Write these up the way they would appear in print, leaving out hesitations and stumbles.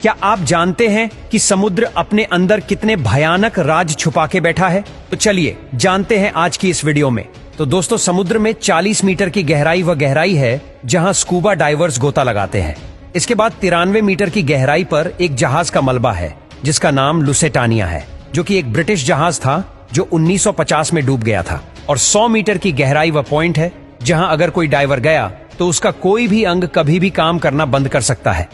क्या आप जानते हैं कि समुद्र अपने अंदर कितने भयानक राज छुपा के बैठा है? तो चलिए जानते हैं आज की इस वीडियो में। तो दोस्तों, समुद्र में 40 मीटर की गहराई है जहां स्कूबा डाइवर्स गोता लगाते हैं। इसके बाद 93 मीटर की गहराई पर एक जहाज का मलबा है जिसका नाम लुसेटानिया है, जो कि एक ब्रिटिश जहाज था जो 1950 में डूब गया था। और 100 मीटर की गहराई वह पॉइंट है जहां अगर कोई डाइवर गया तो उसका कोई भी अंग कभी भी काम करना बंद कर सकता है।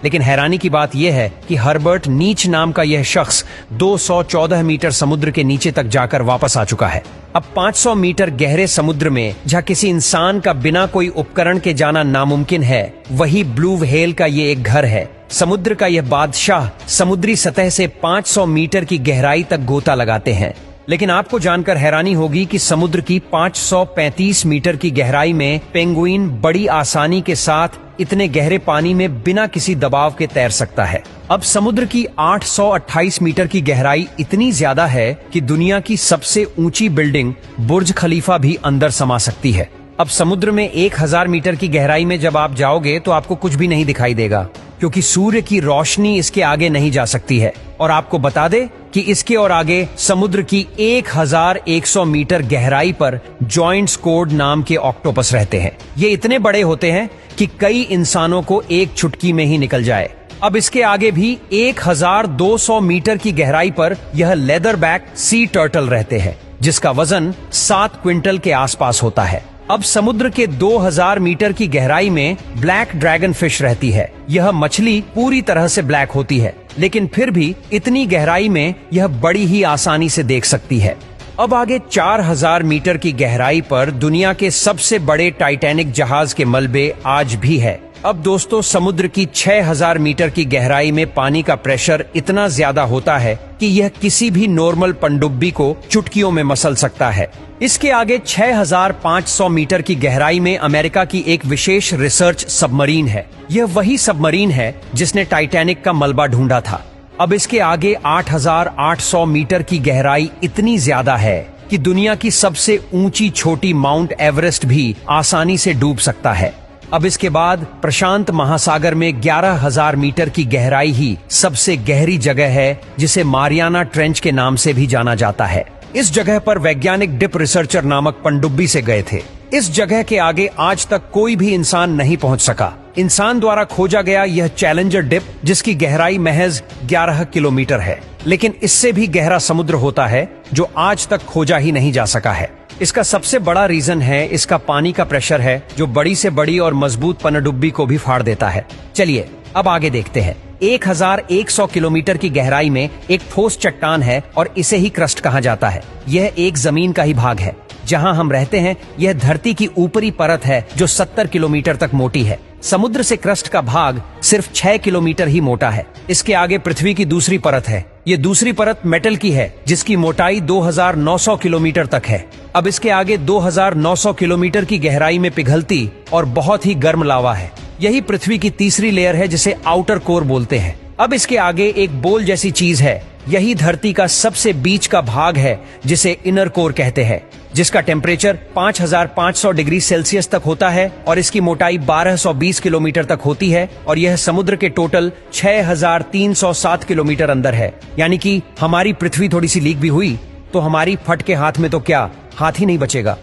लेकिन हैरानी की बात यह है कि हर्बर्ट नीच नाम का यह शख्स 214 मीटर समुद्र के नीचे तक जाकर वापस आ चुका है। अब 500 मीटर गहरे समुद्र में जहां किसी इंसान का बिना कोई उपकरण के जाना नामुमकिन है, वही ब्लू व्हेल का ये एक घर है। समुद्र का यह बादशाह समुद्री सतह से 500 मीटर की गहराई तक गोता लगाते हैं। लेकिन आपको जानकर हैरानी होगी कि समुद्र की 535 मीटर की गहराई में पेंगुइन बड़ी आसानी के साथ इतने गहरे पानी में बिना किसी दबाव के तैर सकता है। अब समुद्र की 828 मीटर की गहराई इतनी ज्यादा है कि दुनिया की सबसे ऊंची बिल्डिंग बुर्ज खलीफा भी अंदर समा सकती है। अब समुद्र में 1000 मीटर की गहराई में जब आप जाओगे तो आपको कुछ भी नहीं दिखाई देगा, क्योंकि सूर्य की रोशनी इसके आगे नहीं जा सकती है। और आपको बता दे कि इसके और आगे समुद्र की 1100 मीटर गहराई पर जॉइंट स्क्वॉड नाम के ऑक्टोपस रहते हैं। ये इतने बड़े होते हैं कि कई इंसानों को एक चुटकी में ही निकल जाए। अब इसके आगे भी 1200 मीटर की गहराई पर यह लेदर बैक सी टर्टल रहते हैं, जिसका वजन 7 क्विंटल के आसपास होता है। अब समुद्र के 2000 मीटर की गहराई में ब्लैक ड्रैगन फिश रहती है। यह मछली पूरी तरह से ब्लैक होती है, लेकिन फिर भी इतनी गहराई में यह बड़ी ही आसानी से देख सकती है। अब आगे 4000 मीटर की गहराई पर दुनिया के सबसे बड़े टाइटैनिक जहाज के मलबे आज भी है। अब दोस्तों, समुद्र की 6000 मीटर की गहराई में पानी का प्रेशर इतना ज्यादा होता है कि यह किसी भी नॉर्मल पनडुब्बी को चुटकियों में मसल सकता है। इसके आगे 6500 मीटर की गहराई में अमेरिका की एक विशेष रिसर्च सबमरीन है। यह वही सबमरीन है जिसने टाइटैनिक का मलबा ढूंढा था। अब इसके आगे 8800 मीटर की गहराई इतनी ज्यादा है कि दुनिया की सबसे ऊंची छोटी माउंट एवरेस्ट भी आसानी से डूब सकता है। अब इसके बाद प्रशांत महासागर में 11000 मीटर की गहराई ही सबसे गहरी जगह है, जिसे मारियाना ट्रेंच के नाम से भी जाना जाता है। इस जगह पर वैज्ञानिक डिप रिसर्चर नामक पनडुब्बी से गए थे। इस जगह के आगे आज तक कोई भी इंसान नहीं पहुंच सका। इंसान द्वारा खोजा गया यह चैलेंजर डिप, जिसकी गहराई महज 11 किलोमीटर है, लेकिन इससे भी गहरा समुद्र होता है जो आज तक खोजा ही नहीं जा सका है। इसका सबसे बड़ा रीजन है इसका पानी का प्रेशर है, जो बड़ी से बड़ी और मजबूत पनडुब्बी को भी फाड़ देता है। चलिए अब आगे देखते हैं। 1100 किलोमीटर की गहराई में एक ठोस चट्टान है और इसे ही क्रस्ट कहा जाता है। यह एक जमीन का ही भाग है। जहां हम रहते हैं यह धरती की ऊपरी परत है जो 70 किलोमीटर तक मोटी है। समुद्र से क्रस्ट का भाग सिर्फ 6 किलोमीटर ही मोटा है। इसके आगे पृथ्वी की दूसरी परत है। ये दूसरी परत मेटल की है, जिसकी मोटाई 2900 किलोमीटर तक है। अब इसके आगे 2900 किलोमीटर की गहराई में पिघलती और बहुत ही गर्म लावा है। यही पृथ्वी की तीसरी लेयर है, जिसे आउटर कोर बोलते हैं। अब इसके आगे एक बोल जैसी चीज है। यही धरती का सबसे बीच का भाग है, जिसे इनर कोर कहते हैं, जिसका टेम्परेचर 5500 डिग्री सेल्सियस तक होता है और इसकी मोटाई 1220 किलोमीटर तक होती है। और यह समुद्र के टोटल 6307 किलोमीटर अंदर है। यानी कि हमारी पृथ्वी थोड़ी सी लीक भी हुई तो हमारी फट के हाथ में तो क्या, हाथ ही नहीं बचेगा।